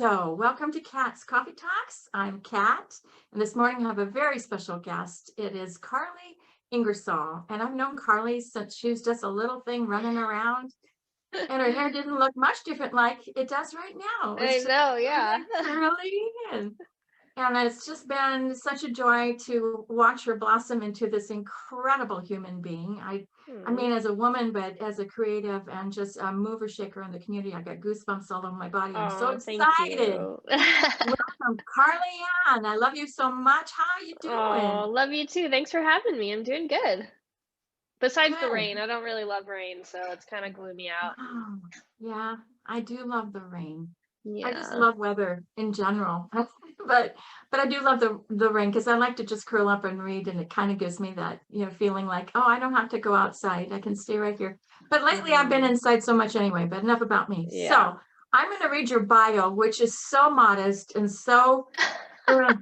So, welcome to Kat's Coffee Talks. I'm Kat, and this morning I have a very special guest. It is Karli Ingersoll, and I've known Karli since she was just a little thing running around, and her hair didn't look much different like it does right now. I It's just know, really yeah. curly, and it's just been such a joy to watch her blossom into this incredible human being. I Hmm. mean, as a woman, but as a creative and just a mover shaker in the community, I got goosebumps all over my body. I'm so Oh, thank excited. you. Welcome, Karli Ann. I love you so much. How are you doing? Oh, love you too. Thanks for having me. I'm doing good. Besides the Good. rain, I don't really love rain, so it's kind of gloomy out. Oh, yeah, I do love the rain. I just Yeah. love weather in general. But I do love the rain because I like to just curl up and read, and it kind of gives me that, feeling like, oh, I don't have to go outside. I can stay right here. But lately I've been Hmm. inside so much anyway, but enough about me. Yeah. So I'm going to read your bio, which is so modest and so uh,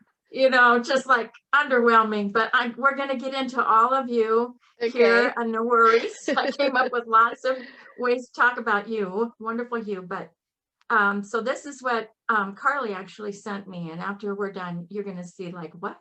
just like underwhelming, but we're going to get into all of you here, Okay. and no worries. I came up with lots of ways to talk about you, wonderful you, but so this is what Karli actually sent me, and after we're done, you're going to see like what?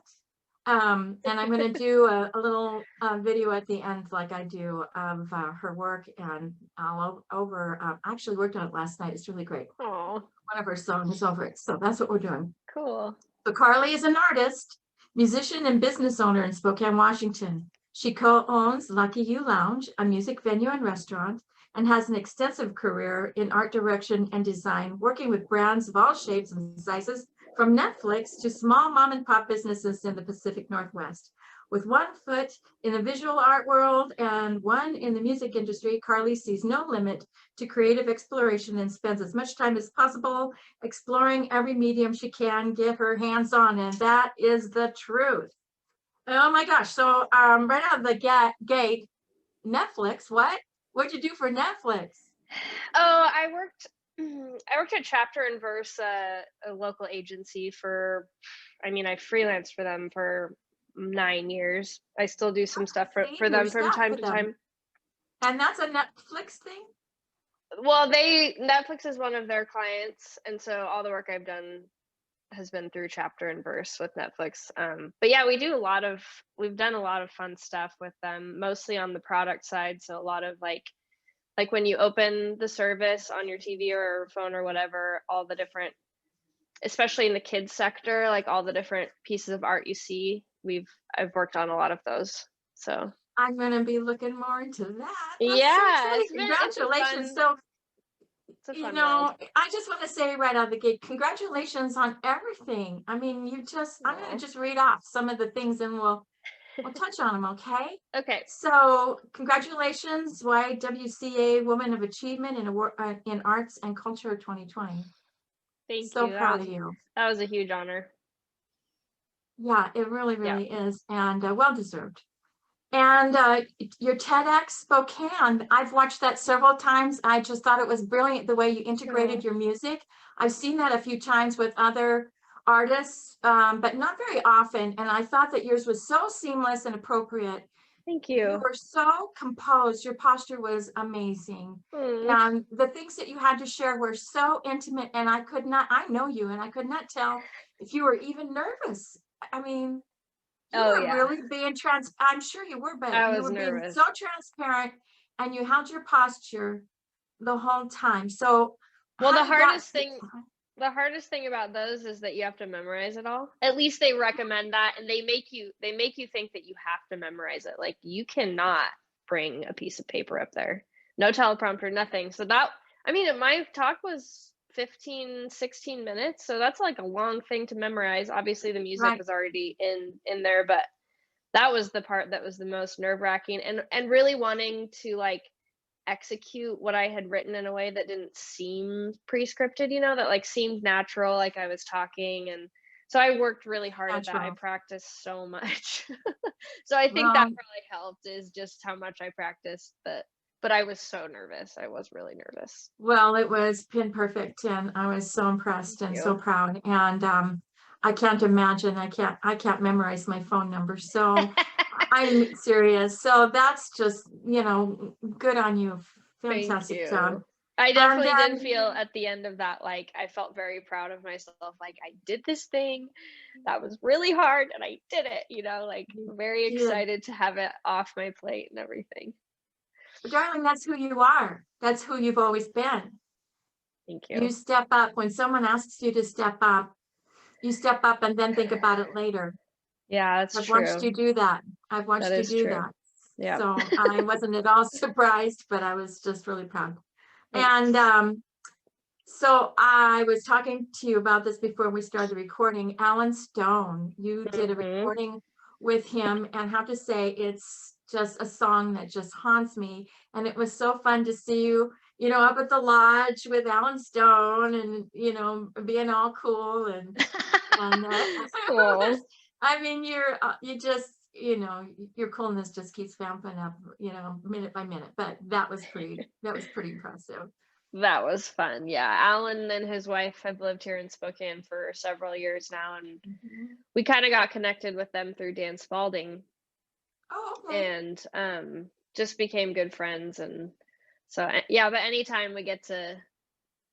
And I'm going to do a little video at the end, like I do, of her work, and all over. I actually worked on it last night. It's really great. Oh, One of her songs is over it, so that's what we're doing. cool. So Karli is an artist, musician, and business owner in Spokane, Washington. She co-owns Lucky You Lounge, a music venue and restaurant, and has an extensive career in art direction and design, working with brands of all shapes and sizes, from Netflix to small mom and pop businesses in the Pacific Northwest. With one foot in the visual art world and one in the music industry, Karli sees no limit to creative exploration and spends as much time as possible exploring every medium she can get her hands on, and that is the truth. Oh my gosh. So right out of the gate, Netflix, what'd you do for Netflix? Oh, I worked at Chapter and Verse, a local agency for, I freelanced for them for 9 years. I still do some stuff I've for seen your them from stuff time with to them, time. and that's a Netflix thing. Well, Netflix is one of their clients, and so all the work I've done has been through Chapter and Verse with Netflix. But yeah, we've done a lot of fun stuff with them, mostly on the product side. So a lot of like when you open the service on your TV or phone or whatever, all the different, especially in the kids sector, like all the different pieces of art you see, I've worked on a lot of those. So I'm going to be looking more into that. That's so yeah, exciting. it's a Congratulations. fun So, it's a fun world. I just want to say right out of the gate, congratulations on everything. I mean, I'm going to Aw. just read off some of the things, and we'll touch on them, okay? Okay, So, congratulations, YWCA Woman of Achievement in Arts and Culture 2020. thank So you. proud of you. That was a huge honor. Yeah, it really, Yeah. really is, and well deserved. And your TEDx Spokane, I've watched that several times. I just thought it was brilliant the way you Oh, integrated your music. I've seen that a few times with other artists, but not very often. And I thought that yours was so seamless and appropriate. thank You you. were so composed. Your posture was amazing. Mm. And the things that you had to share were so intimate. And I know you, and I could not tell if you were even nervous. I mean, you Oh were yeah, really being I'm sure you were, but I you was were being so nervous. transparent, and you held your posture the whole time. So Well, how did that feel? the hardest thing about those is that you have to memorize it all. At least they recommend that, and they make you think that you have to memorize it. Like you cannot bring a piece of paper up there. No teleprompter, nothing. So my talk was 15, 16 minutes, so that's like a long thing to memorize. Obviously the music Right. was already in there, but that was the part that was the most nerve-wracking, and really wanting to like execute what I had written in a way that didn't seem pre-scripted, that like seemed natural, like I was talking. And so I worked really hard at that. I Natural. practiced so much. So I think that Well, really helped, is just how much I practiced. But I was so nervous. I was really nervous. it was pin perfect, and I was so impressed Thank and so you. proud. And I can't imagine. I can't memorize my phone number. So I'm serious. So that's just, good on you. Thank Fantastic job. you. I And definitely did then, feel at the end of that, like, I felt very proud of myself, like, I did this thing that was really hard and I did it, like, you very did. excited to have it off my plate and everything. But darling, that's who you are. That's who you've always been. Thank You you. step up when someone asks you to step up, you step up and then think about it later. Yeah, that's I've watched true. you do that. I've That watched you is do true. that. Yeah. So I wasn't at all surprised, but I was just really proud. And Thanks. so I was talking to you about this before we started recording. Alan Stone, you did a Mhm. recording with him, and I have to say it's just a song that just haunts me. And it was so fun to see you, up at the lodge with Alan Stone, and being all cool and Oh, I mean, you just, your coolness just keeps vamping up, minute by minute. But that was pretty impressive. that was fun. Yeah, Alan and his wife have lived here in Spokane for several years now, and Mhm. we kind of got connected with them through Dan Spalding, Oh, okay. and just became good friends. And so, yeah, but anytime we get to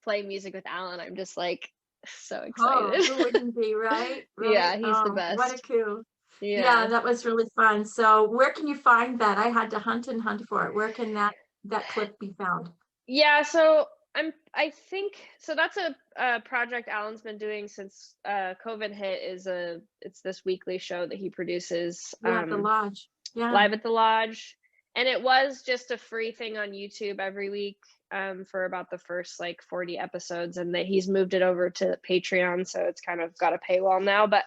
play music with Alan, I'm just like so Oh, excited. who wouldn't be, right? Right? Yeah, he's the Oh, what a best. coup. Yeah, Yeah. that was really fun. So where can you find that? I had to hunt and hunt for it. Where can that clip be found? Yeah, so I think so that's a project Alan's been doing since COVID hit. It's this weekly show that he produces, Yeah, at the lodge. Yeah. live at the lodge, and it was just a free thing on YouTube every week, for about the first like 40 episodes, and that he's moved it over to Patreon, so it's kind of got a paywall now. But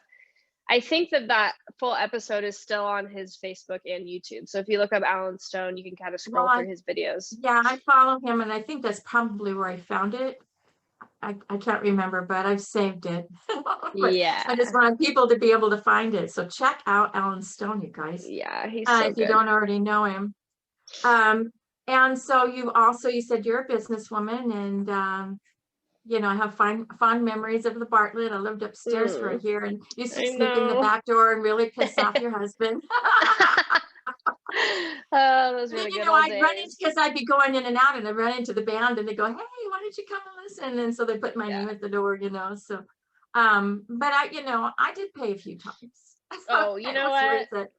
I think that full episode is still on his Facebook and YouTube. So if you look up Alan Stone, you can kind of Well, scroll through his videos. I follow him, and I think that's probably where I found it. I can't remember, but I've saved it. But I just Yeah. want people to be able to find it. So check out Alan Stone, you guys, Yeah, he's so if you good. don't already know him. Um, and so you said you're a businesswoman, and I have fond memories of the Bartlett. I lived upstairs right Mm, here and used to I sneak in the know. back door and really piss off your husband. Oh, those And were then, the good old I'd run into, days. because I'd be going in and out, and I'd run into the band, and they go, "Hey, why don't you come and listen?" And so they put my Yeah. name at the door. So, but I did pay a few times. Oh, you It know was what? worth it.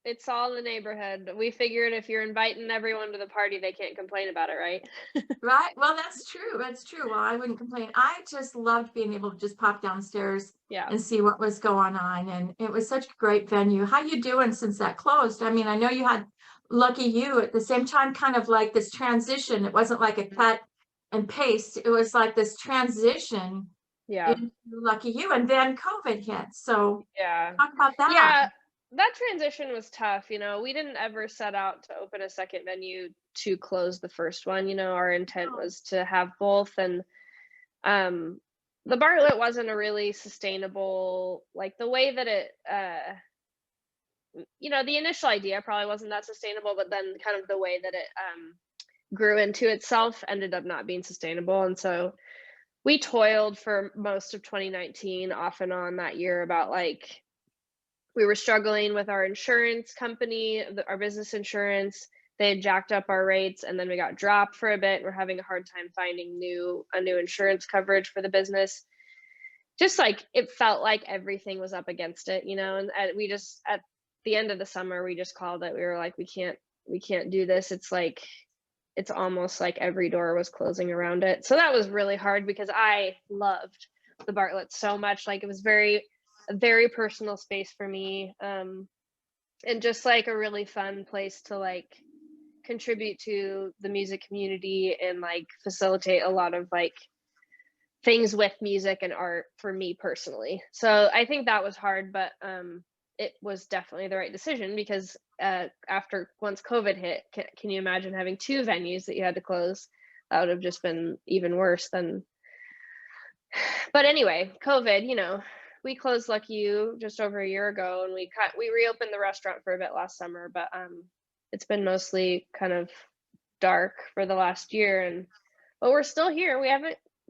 It's all in the neighborhood. We figured if you're inviting everyone to the party, they can't complain about it, right? Right? Well, that's true. That's true. Well, I wouldn't complain. I just loved being able to just pop downstairs Yeah. and see what was going on. And it was such a great venue. How you doing since that closed? I mean, I know you had Lucky You at the same time, kind of like this transition. It wasn't like a cut and paste. It was like this transition Yeah. into Lucky You, and then COVID hit. So Yeah. talk about that. Yeah. That transition was tough. We didn't ever set out to open a second venue to close the first one. Our intent Oh, was to have both. And um the Bartlett wasn't a really sustainable, like the way that it the initial idea probably wasn't that sustainable, but then kind of the way that it grew into itself ended up not being sustainable. And so we toiled for most of 2019 off and on that year about like we were struggling with our insurance company, our business insurance. They had jacked up our rates, and then we got dropped for a bit. We're having a hard time finding a new insurance coverage for the business. Just like it felt like everything was up against it, and we just at the end of the summer we just called it. We were like, we can't do this. It's like it's almost like every door was closing around it. So that was really hard because I loved the Bartlett so much. Like it was a very personal space for me, and just like a really fun place to like contribute to the music community and like facilitate a lot of like things with music and art for me personally. So I think that was hard, but it was definitely the right decision because after once COVID hit, can you imagine having two venues that you had to close? That would have just been even worse than. But anyway, COVID, we closed Lucky You just over a year ago, and we reopened the restaurant for a bit last summer, but it's been mostly kind of dark for the last year, and but we're still here. We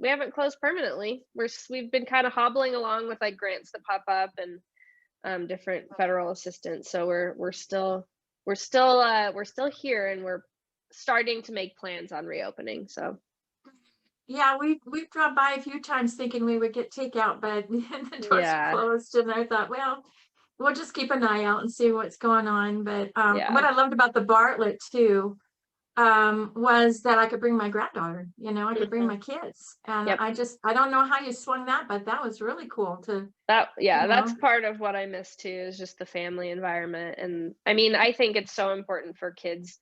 haven't closed permanently. We've been kind of hobbling along with like grants that pop up and different federal assistance. So we're still here, and we're starting to make plans on reopening. So Yeah, we've dropped by a few times thinking we would get takeout, but the doors are Yeah, closed, and I thought, well, we'll just keep an eye out and see what's going on. But yeah, what I loved about the Bartlett too, was that I could bring my granddaughter, I could bring hmm my kids. And yep. I don't know how you swung that, but that was really cool to, Yeah, you that's know, part of what I miss too, is just the family environment. And I mean, I think it's so important for kids,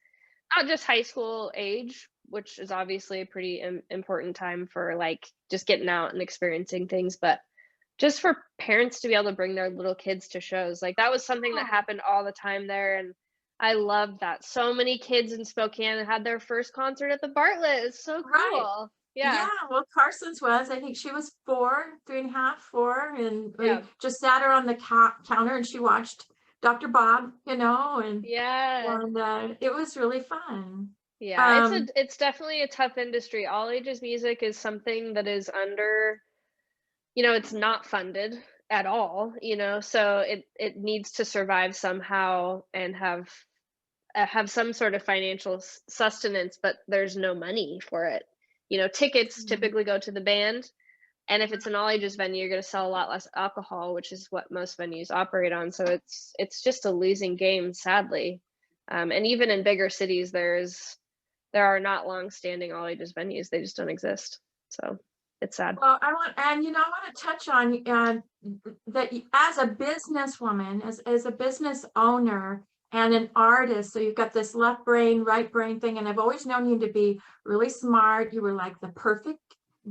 not just high school age, which is obviously a pretty important time for like just getting out and experiencing things, but just for parents to be able to bring their little kids to shows. Like that was something that oh, happened all the time there, and I loved that. So many kids in Spokane had their first concert at the Bartlett. It's so right. cool. Yeah, Yeah. well, Carson's was, I think she was 4, 3.5, 4, and we Yeah. just sat her on the counter and she watched Dr. Bob, Yeah. and it was really fun. Yeah, Um, it's definitely a tough industry. All ages music is something that is under, it's not funded at all, so it needs to survive somehow and have some sort of financial sustenance, but there's no money for it. Tickets typically go to the band, and if it's an all ages venue, you're going to sell a lot less alcohol, which is what most venues operate on. So it's just a losing game, sadly. And even in bigger cities, there are not long-standing all ages venues. They just don't exist. So it's sad. well, I want to touch on that as a businesswoman, as a business owner and an artist. So you've got this left brain, right brain thing, and I've always known you to be really smart. You were like the perfect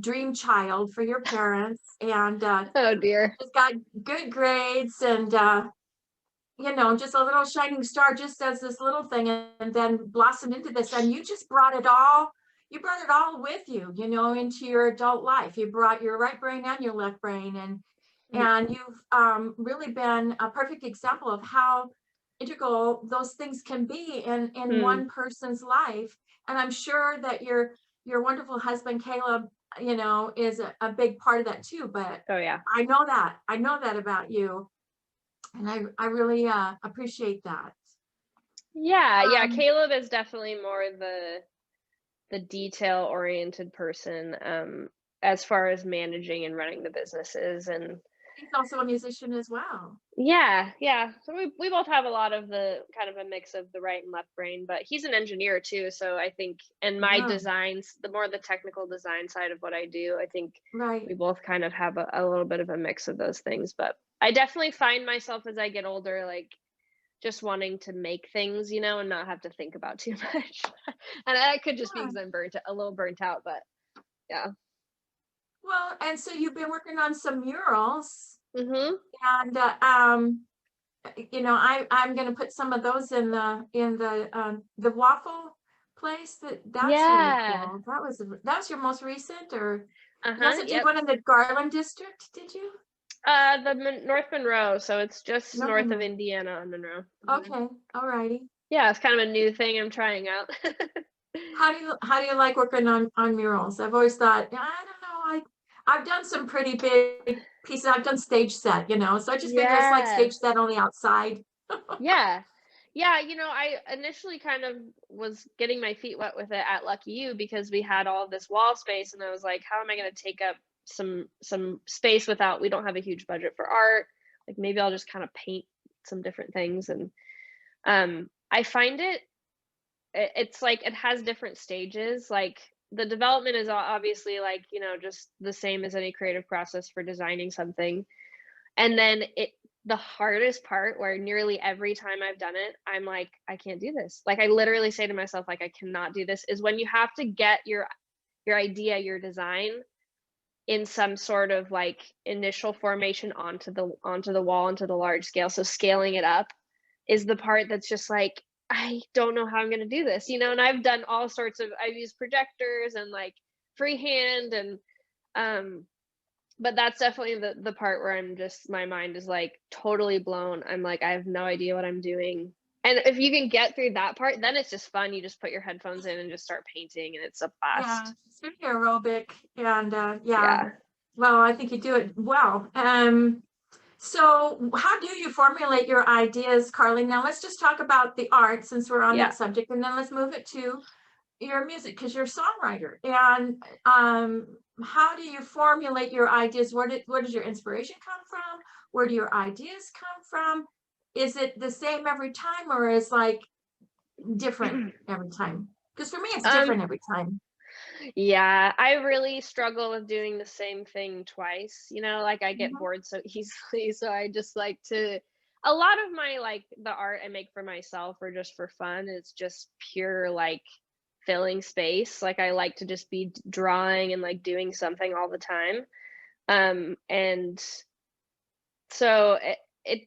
dream child for your parents, and Oh dear. just got good grades, and just a little shining star, just as this little thing, and then blossomed into this. And you brought it all with you, into your adult life. You brought your right brain and your left brain, and you've really been a perfect example of how integral those things can be in Mm. one person's life. And I'm sure that your wonderful husband Caleb, is a big part of that too. But Oh yeah. I know that about you, and I really appreciate that. Yeah, yeah. Um, Caleb is definitely more the detail oriented person, as far as managing and running the businesses. And he's also a musician as well. yeah, yeah. So we both have a lot of the kind of a mix of the right and left brain, but he's an engineer too. So I think, and my Oh, designs, the more the technical design side of what I do, I think right. we both kind of have a little bit of a mix of those things. But I definitely find myself as I get older, like just wanting to make things, and not have to think about too much. And that could just be Yeah. because I'm a little burnt out, but yeah. Well, and so you've been working on some murals, Mhm. and I'm going to put some of those in the waffle place. That's really Yeah. cool. That was your most recent, or you Uh-huh. also did Yep. one in the Garland district, did you? North Monroe, so it's just No, north of no. Indiana on Monroe. Mhm. Okay, all righty. Yeah, it's kind of a new thing I'm trying out. How do you like working on murals? I've always thought, yeah, I don't know, I've done some pretty big pieces. I've done stage set, so I just figure it's like Yeah. stage set on the outside. Yeah. Yeah, I initially kind of was getting my feet wet with it at Lucky You because we had all this wall space, and I was like, how am I going to take up some space without, we don't have a huge budget for art. Like maybe I'll just kind of paint some different things. And I find it's like it has different stages. Like the development is obviously like, just the same as any creative process for designing something. And then the hardest part, where nearly every time I've done it, I'm like, I can't do this. Like I literally say to myself, like, I cannot do this, is when you have to get your idea, your design in some sort of like initial formation onto the wall, onto the large scale. So scaling it up is the part that's just like, I don't know how I'm going to do this, and I've done all sorts of, I've used projectors and like freehand, and um but that's definitely the part where I'm just, my mind is like totally blown. I'm like, I have no idea what I'm doing. And if you can get through that part, then it's just fun. You just put your headphones in and just start painting, and it's a Yeah, blast. it's very aerobic, and yeah. Yeah. Well, I think you do it well. So how do you formulate your ideas, Karli? Now let's just talk about the art since we're on Yeah. that subject, and then let's move it to your music, because you're a songwriter, and how do you formulate your ideas? Where does your inspiration come from? Where do your ideas come from? Is it the same every time, or is like different every time? Because for me, it's Um, different every time. yeah, I really struggle with doing the same thing twice. Like I get Mhm. bored so easily. So I just like to, a lot of my, like, the art I make for myself or just for fun is just pure, like, filling space. Like I like to just be drawing and like doing something all the time. And so it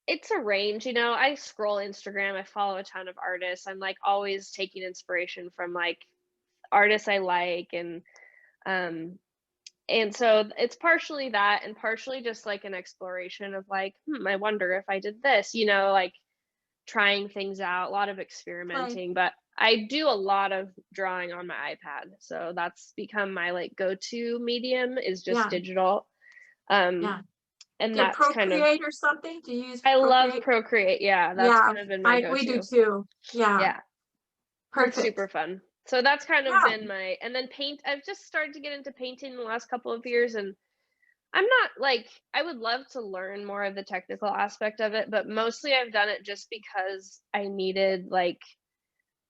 it's a range. I scroll Instagram, I follow a ton of artists. I'm like always taking inspiration from like artists I like, um and so it's partially that and partially just like an exploration of like, I wonder if I did this, like trying things out, a lot of Play. experimenting. But I do a lot of drawing on my iPad. So that's become my like go-to medium, is just Yeah, digital. Um yeah. and Do you that's kind of, Procreate or something? Do you use I love Procreate? Procreate. Yeah, that's Yeah, kind of been my I we do go-to. too. Yeah, Yeah. It's perfect. super fun. So that's kind of Yeah, been my, and then paint. I've just started to get into painting the last couple of years, and I'm not like, I would love to learn more of the technical aspect of it, but mostly I've done it just because I needed like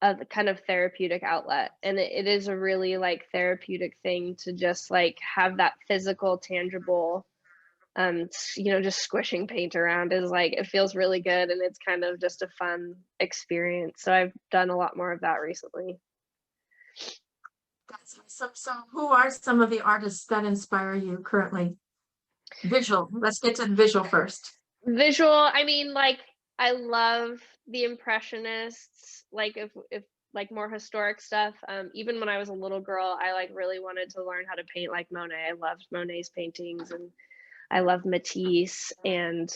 a kind of therapeutic outlet. And it is a really like therapeutic thing to just like have that physical, tangible, just squishing paint around is like, it feels really good and it's kind of just a fun experience. So I've done a lot more of that recently. that's awesome. So who are some of the artists that inspire you currently? Visual. Let's get to the visual first. Visual, I mean, like, I love the Impressionists, like, if like, more historic stuff. Even when I was a little girl, I, like, really wanted to learn how to paint like Monet. I loved Monet's paintings, and I love Matisse. And,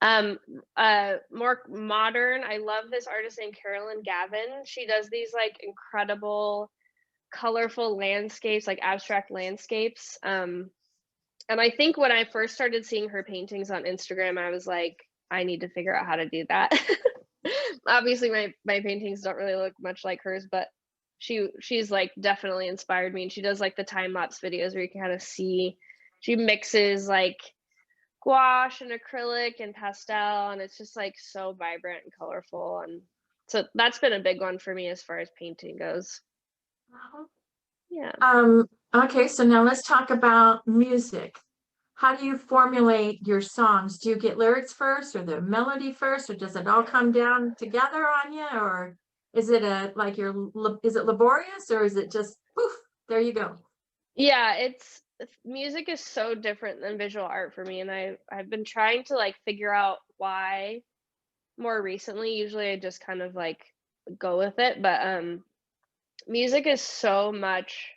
more modern, I love this artist named Carolyn Gavin. She does these, like, incredible, colorful landscapes, like, abstract landscapes. And I think when I first started seeing her paintings on Instagram, I was like, I need to figure out how to do that. Obviously, my paintings don't really look much like hers, but she's like definitely inspired me. And she does like the time lapse videos where you can kind of see, she mixes like gouache and acrylic and pastel, and it's just like so vibrant and colorful. And so that's been a big one for me as far as painting goes. Uh-huh. Yeah. Okay, so now let's talk about music. How do you formulate your songs? Do you get lyrics first or the melody first, or does it all come down together on you? Or is it is it laborious, or is it just poof, there you go? Yeah, music is so different than visual art for me, and I've been trying to like figure out why more recently. Usually I just kind of like go with it, but music is so much,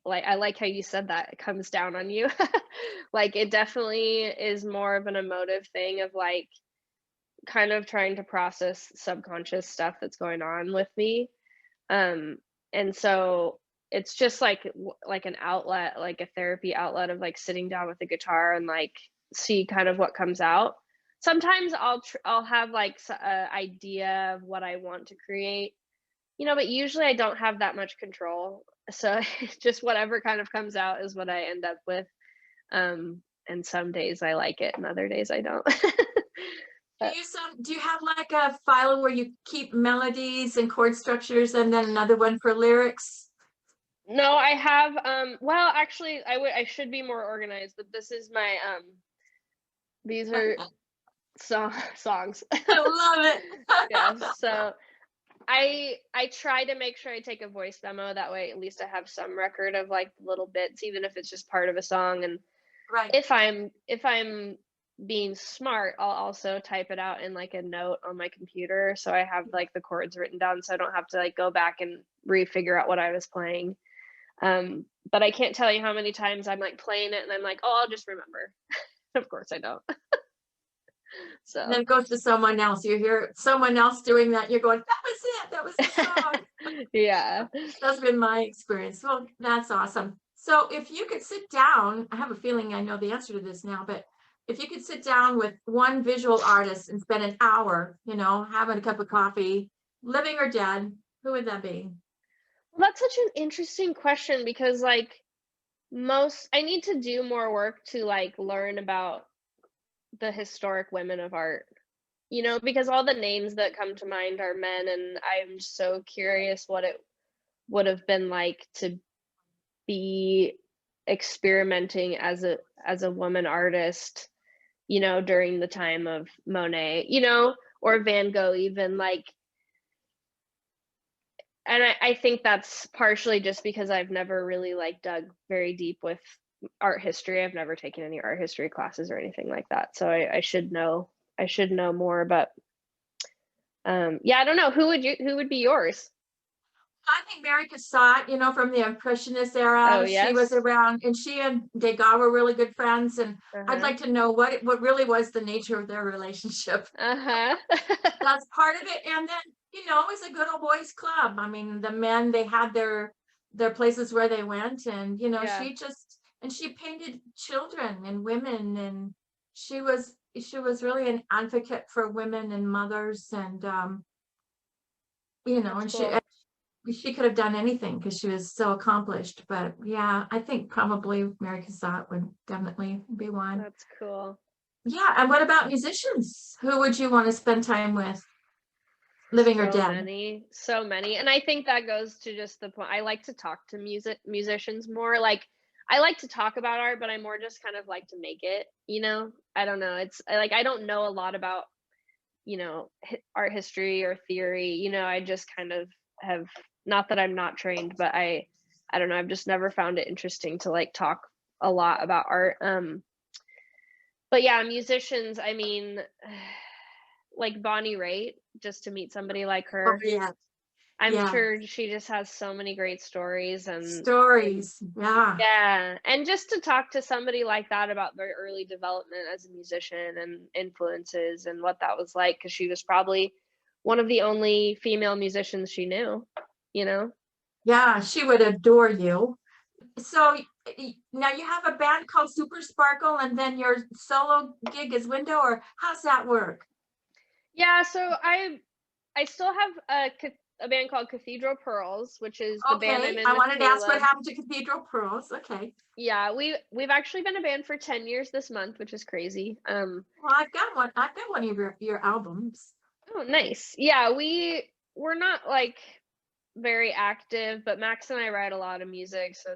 like, I like how you said that it comes down on you. Like it definitely is more of an emotive thing of like kind of trying to process subconscious stuff that's going on with me. Um, and so it's just like like an outlet, like a therapy outlet of like sitting down with the guitar and like see kind of what comes out. Sometimes I'll have like a idea of what I want to create, but usually I don't have that much control. So just whatever kind of comes out is what I end up with. And some days I like it and other days I don't. But Do you have like a file where you keep melodies and chord structures and then another one for lyrics? no, I have, well, actually I should be more organized, but this is my, these are songs. I love it. Yeah, so I try to make sure I take a voice memo, that way at least I have some record of like little bits, even if it's just part of a song. And Right. if I'm being smart, I'll also type it out in like a note on my computer, so I have like the chords written down, so I don't have to like go back and refigure out what I was playing. But I can't tell you how many times I'm like playing it and I'm like, oh, I'll just remember. Of course I don't. And then So it goes to someone else. You hear someone else doing that, you're going, that was it. That was the song. yeah. That's been my experience. Well, that's awesome. So if you could sit down, I have a feeling I know the answer to this now, but if you could sit down with one visual artist and spend an hour, having a cup of coffee, living or dead, who would that be? Well, that's such an interesting question because like most I need to do more work to like learn about the historic women of art. You know, because all the names that come to mind are men, and I'm so curious what it would have been like to be experimenting as a woman artist, you know, during the time of Monet, you know, or Van Gogh even like. And I think that's partially just because I've never really like dug very deep with art history. I've never taken any art history classes or anything like that. So I should know more, but yeah, I don't know. Who would be yours? I think Mary Cassatt, from the Impressionist Oh, era, she was yes. around, and she and Degas were really good friends. And I'd Uh-huh. like to know what really was the nature of their relationship. Uh-huh. That's part of it. And then, it was a good old boys club. I mean, the men, they had their places where they went, and Yeah, she painted children and women, and she was really an advocate for women and mothers, and that's and cool. she could have done anything because she was so accomplished. But yeah, I think probably Mary Cassatt would definitely be one. That's cool. Yeah, and what about musicians? Who would you want to spend time with, living or So dead? many, so many. And I think that goes to just the point. I like to talk to musicians more. Like I like to talk about art, but I more just kind of like to make it, you know? I don't know. Like I don't know a lot about, you know, art history or theory, you know, I just kind of have, not that I'm not trained, but I don't know, I've just never found it interesting to like talk a lot about art. But yeah, musicians, I mean, like Bonnie Raitt, just to meet somebody like Oh her. yeah, I'm yeah. sure she just has so many great stories and Stories. Yeah. yeah, and just to talk to somebody like that about their early development as a musician and influences and what that was like, because she was probably one of the only female musicians she knew, you know? Yeah, she would adore you. So now you have a band called Super Sparkle, and then your solo gig is Window, or how's that work? Yeah, so I still have a band called Cathedral Pearls, which is the band I'm Okay, in I with wanted to ask what Caleb. happened to Cathedral Pearls. Okay. Yeah, we've actually been a band for 10 years this month, which is crazy. Well, I've got one of your albums. Oh, nice. Yeah, we're not like very active, but Max and I write a lot of music, so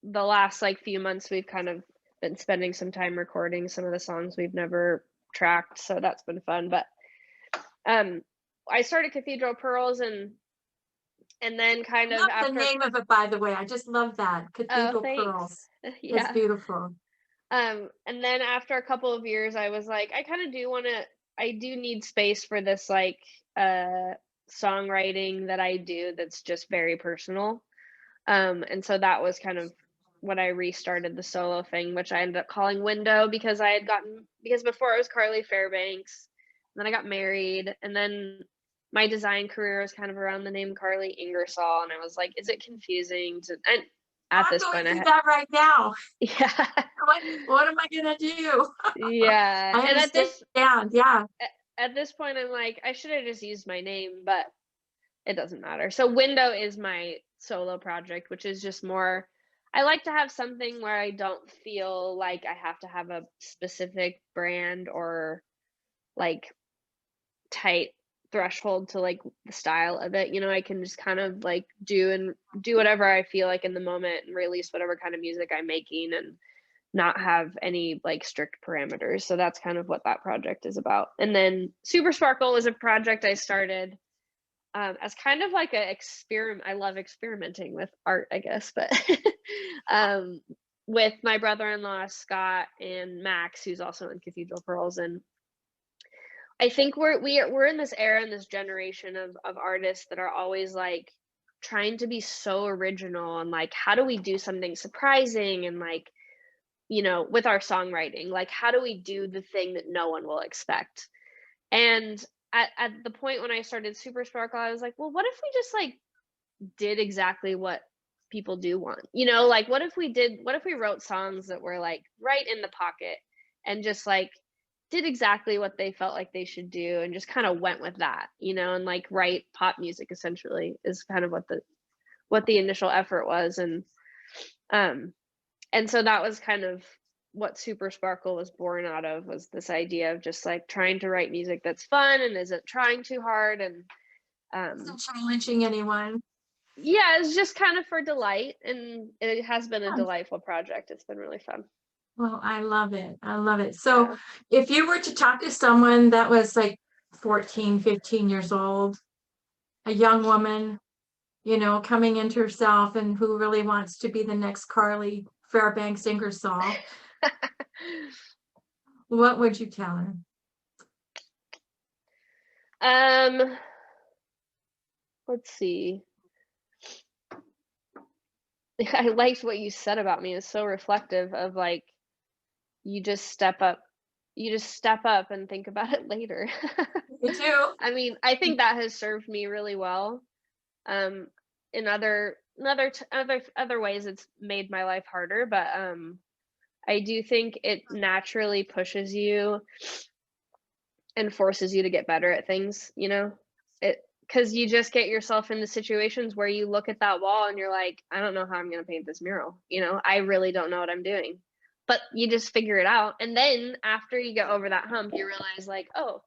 the last like few months we've kind of been spending some time recording some of the songs we've never tracked, so that's been fun. But um I started Cathedral Pearls and then kind of Love the after. name of it, by the way. I just love that. Oh, Cathedral thanks. Pearls. It's Yeah. beautiful. And then after a couple of years I was like, I kind of do want to, I do need space for this like uh songwriting that I do that's just very personal. And so that was kind of when I restarted the solo thing, which I ended up calling Window because because before it was Carly Fairbanks, and then I got married, and then my design career was kind of around the name Karli Ingersoll, and I was like, is it confusing to, and Oh, at I'm this going point through that right now. yeah. What am I gonna do? Yeah. I And understand. Yeah. at this point I'm like, I should have just used my name, but it doesn't matter. So Window is my solo project, which is just more, I like to have something where I don't feel like I have to have a specific brand or like tight threshold to like the style of it. You know, I can just kind of like do whatever I feel like in the moment and release whatever kind of music I'm making and not have any like strict parameters. So that's kind of what that project is about. And then Super Sparkle is a project I started as kind of like a experiment. I love experimenting with art, I guess, but um, with my brother-in-law Scott and Max, who's also in Cathedral Pearls, and I think we're in this era and this generation of artists that are always like trying to be so original and like how do we do something surprising and like, you know, with our songwriting, like how do we do the thing that no one will expect. And at the point when I started Super Sparkle, I was like, well, what if we just like did exactly what people do want? You know, like what if we wrote songs that were like right in the pocket and just like did exactly what they felt like they should do and just kind of went with that, you know, and like write pop music essentially is kind of what the initial effort was. And so that was kind of what Super Sparkle was born out of, was this idea of just like trying to write music that's fun and isn't trying too hard. And Isn't challenging anyone. yeah, it's just kind of for delight, and it has been a delightful project. It's been really fun. Well, I love it. I love it. So Yeah. if you were to talk to someone that was like 14, 15 years old, a young woman, you know, coming into herself and who really wants to be the next Karli Fairbanks Ingersoll, what would you tell her? Let's see. I liked what you said about me. It's so reflective of like, you just step up and think about it later. Me too. I mean, I think that has served me really well. In other ways, it's made my life harder, but I do think it naturally pushes you and forces you to get better at things, you know? It because you just get yourself into situations where you look at that wall and you're like, I don't know how I'm going to paint this mural. You know, I really don't know what I'm doing. But you just figure it out. And then after you get over that hump, you realize like, oh,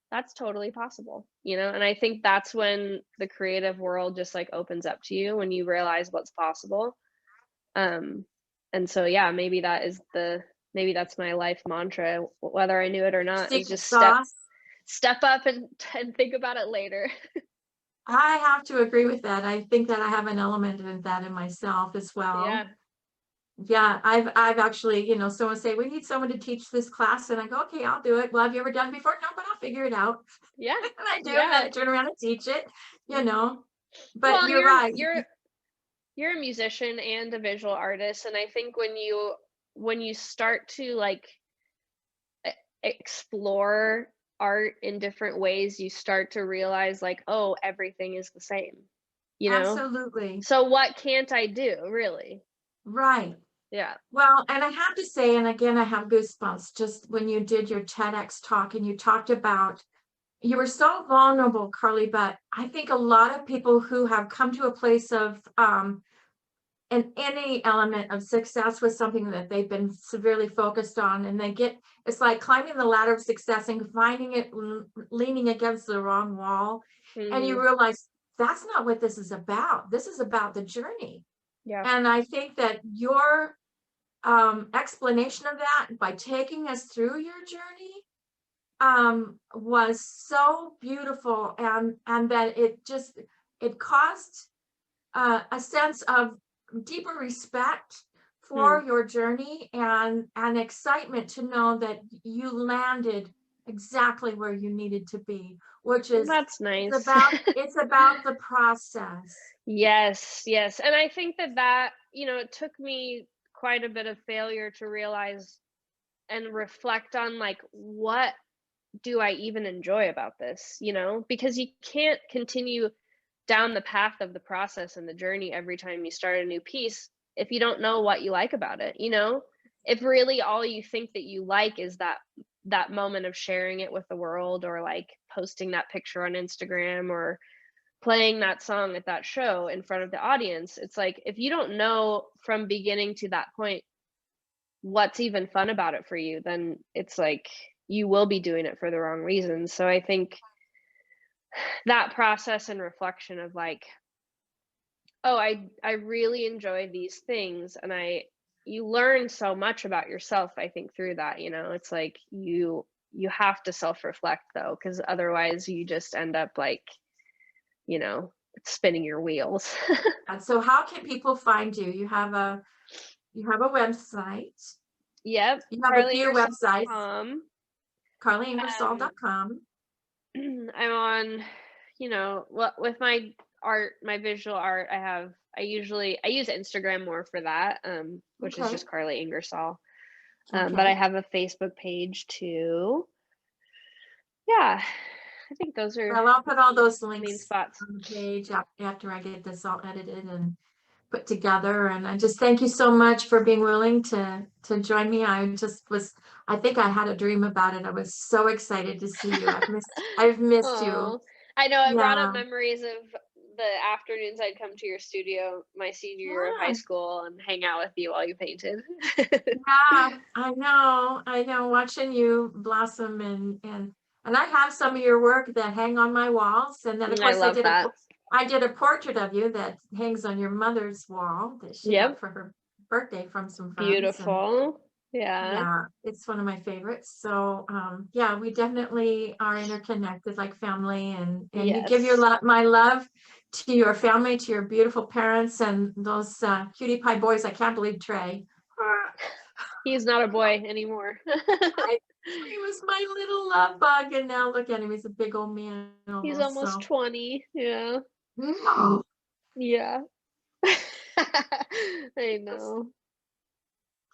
that's totally possible, you know? And I think that's when the creative world just like opens up to you, when you realize what's possible. And so yeah, maybe that's my life mantra, whether I knew it or not, is Secret just sauce. step up and think about it later. I have to agree with that. I think that I have an element of that in myself as well. Yeah. Yeah, I've actually, you know, someone say, we need someone to teach this class, and I go, okay, I'll do it. Well, have you ever done it before? No, but I'll figure it out. Yeah. And I do, and then Yeah. I turn around and teach it, you know. But Well, you're right. you're a musician and a visual artist, and I think when you start to like explore art in different ways, you start to realize like, oh, everything is the same, you know? Absolutely. So what can't I do, really? Right. Yeah. Well, and I have to say, and again, I have goosebumps just when you did your TEDx talk and you talked about, you were so vulnerable, Karli, but I think a lot of people who have come to a place of and any element of success with something that they've been severely focused on, and it's like climbing the ladder of success and finding it leaning against the wrong wall, and you Mm-hmm. realize that's not what this is about. This is about the journey. Yeah. And I think that your explanation of that by taking us through your journey was so beautiful, and that it caused a sense of deeper respect for your journey and excitement to know that you landed exactly where you needed to be, which is That's nice. it's about the process. Yes, yes. And I think that, you know, it took me quite a bit of failure to realize and reflect on like, what do I even enjoy about this, you know? Because you can't continue down the path of the process and the journey every time you start a new piece if you don't know what you like about it, you know? If really all you think that you like is that moment of sharing it with the world, or like posting that picture on Instagram, or playing that song at that show in front of the audience, it's like, if you don't know from beginning to that point what's even fun about it for you, then it's like you will be doing it for the wrong reasons. So I think that process and reflection of like, oh, I really enjoy these things, and you learn so much about yourself, I think, through that, you know. It's like you have to self-reflect though, because otherwise you just end up like, you know, spinning your wheels. So how can people find you? You have a website. Yep. You have a few websites. KarliIngersoll.com. KarliIngersoll.com. I'm on, you know, with my art, my visual art, I use Instagram more for that, which is Okay. just Karli Ingersoll. But Okay. I have a Facebook page too. Yeah, I think those are Well, I'll put all those main links spots. on the page after I get this all edited and put together. And I just thank you so much for being willing to join me. I think I had a dream about it. I was so excited to see you. I've missed you. Oh, I know it brought up Yeah. memories of the afternoons I'd come to your studio my senior year of high Yeah. school and hang out with you while you painted. Yeah, I know, watching you blossom and I have some of your work that hang on my walls. And then of I course love that. I did a portrait of you that hangs on your mother's wall that she got Yep. for her birthday from some friends. And Beautiful. Yeah. yeah, it's one of my favorites. So yeah, we definitely are interconnected like family, and you give your Yes. my love to your family, to your beautiful parents and those cutie pie boys. I can't believe Trey. He's not a boy anymore. I, he was my little love bug, and now look at him. He's a big old man He's almost. almost So 20. Yeah. no, Yeah. I know.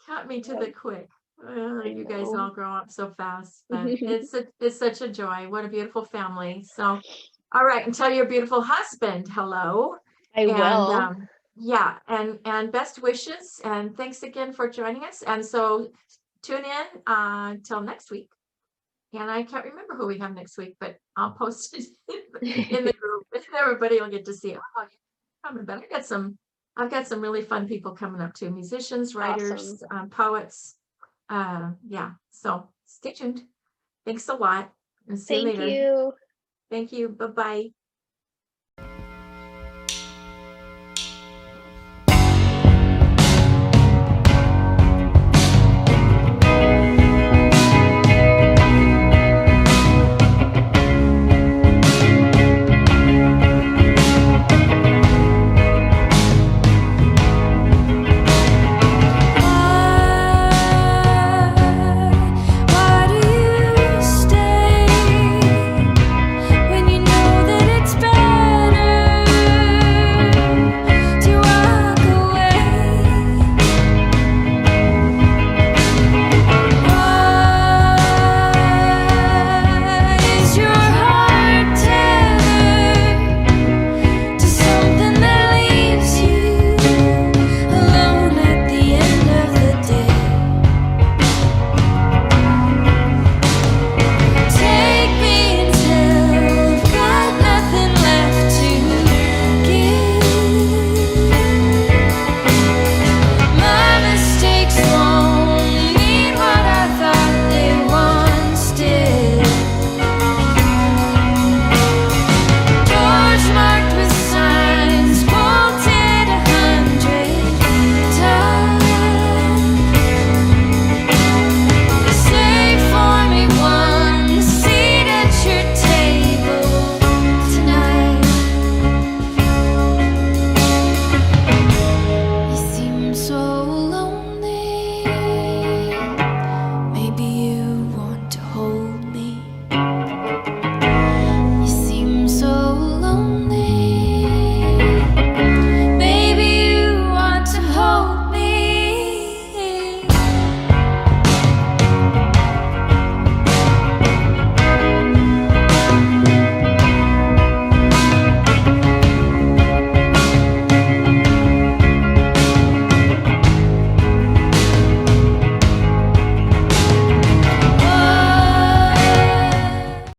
cut me to Yep. the quick. I You guys know. all grow up so fast, but it's such a joy. What a beautiful family. So, all right, and tell your beautiful husband hello, I and will. yeah, and best wishes, and thanks again for joining us. And so, tune in till next week. And I can't remember who we have next week, but I'll post it in the group. Everybody will get to see it. Oh, you're coming, but I've got some really fun people coming up too. Musicians, Awesome. writers, poets. Yeah, so stay tuned. Thanks a lot and see you Thank later. you. Thank you. Bye-bye.